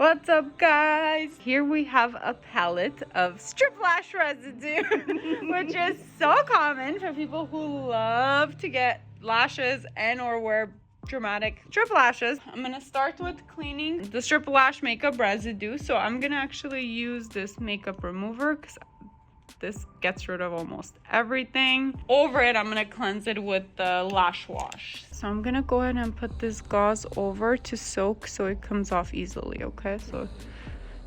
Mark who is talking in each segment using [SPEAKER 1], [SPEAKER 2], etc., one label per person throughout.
[SPEAKER 1] What's up, guys? Here we have a palette of strip lash residue, which is so common for people who love to get lashes and or wear dramatic strip lashes. I'm gonna start with cleaning the strip lash makeup residue. So I'm gonna actually use this makeup remover because this gets rid of almost everything. Over it, I'm gonna cleanse it with the lash wash. So I'm gonna go ahead and put this gauze over to soak so it comes off easily, okay? So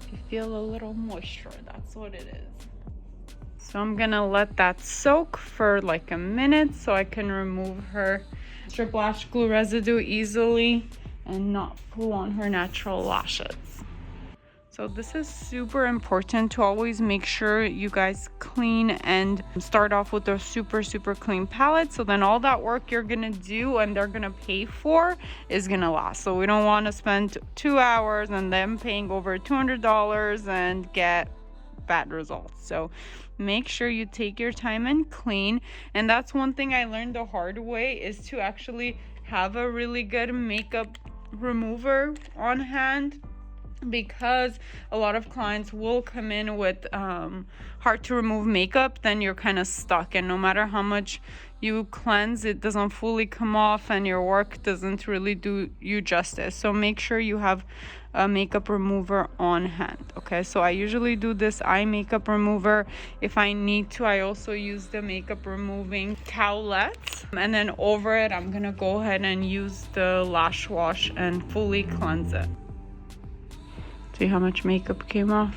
[SPEAKER 1] if you feel a little moisture, that's what it is. So I'm gonna let that soak for like a minute so I can remove her strip lash glue residue easily and not pull on her natural lashes. So this is super important to always make sure you guys clean and start off with a super clean palette. So then all that work you're gonna do and they're gonna pay for is gonna last. So we don't wanna spend 2 hours and them paying over $200 and get bad results. So make sure you take your time and clean. And that's one thing I learned the hard way, is to actually have a really good makeup remover on hand, because a lot of clients will come in with hard to remove makeup. Then you're kind of stuck, and no matter how much you cleanse, it doesn't fully come off and your work doesn't really do you justice. So make sure you have a makeup remover on hand. Okay, so I usually do this eye makeup remover. If I need to, I also use the makeup removing towelettes, and then over it I'm gonna go ahead and use the lash wash and fully cleanse it. See how much makeup came off?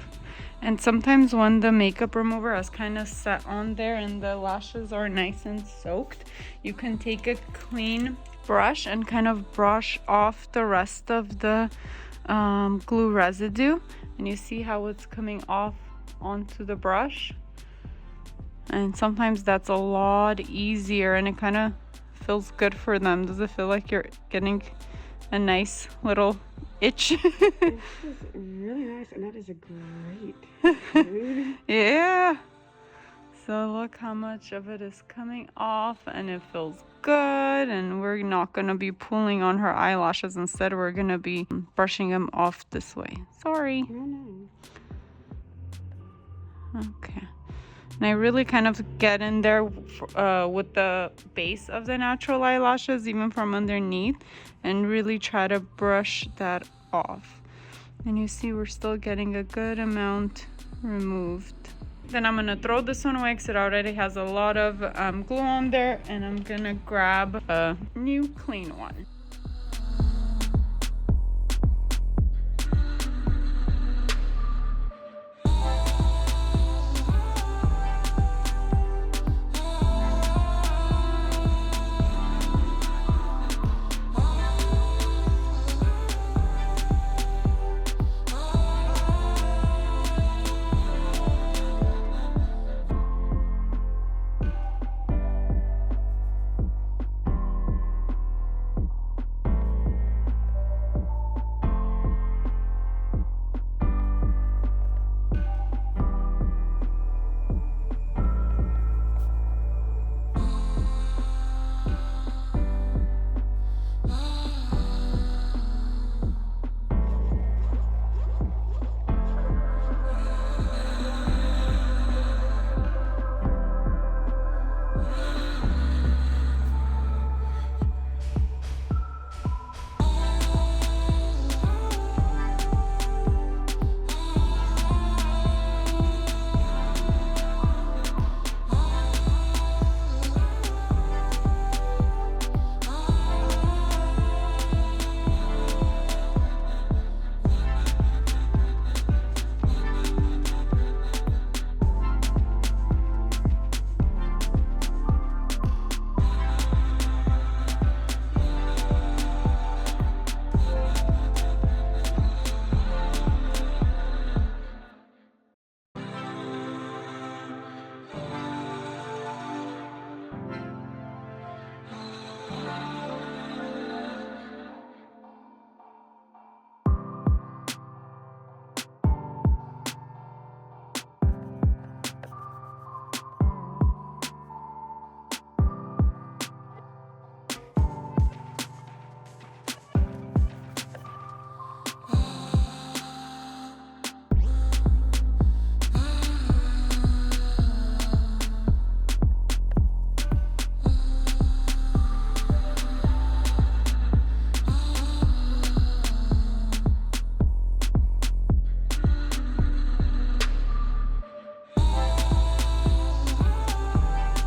[SPEAKER 1] And sometimes when the makeup remover is kind of set on there and the lashes are nice and soaked, you can take a clean brush and kind of brush off the rest of the glue residue. And you see how it's coming off onto the brush? And sometimes that's a lot easier and it kind of feels good for them. Does it feel like you're getting a nice little itch?
[SPEAKER 2] This is really nice, and that is a great food.
[SPEAKER 1] Yeah. So look how much of it is coming off, and it feels good. And we're not gonna be pulling on her eyelashes. Instead, we're gonna be brushing them off this way. Sorry.
[SPEAKER 2] No.
[SPEAKER 1] Okay. And I really kind of get in there with the base of the natural eyelashes, even from underneath, and really try to brush that off. And you see we're still getting a good amount removed. Then I'm gonna throw this one away because it already has a lot of glue on there, and I'm gonna grab a new clean one.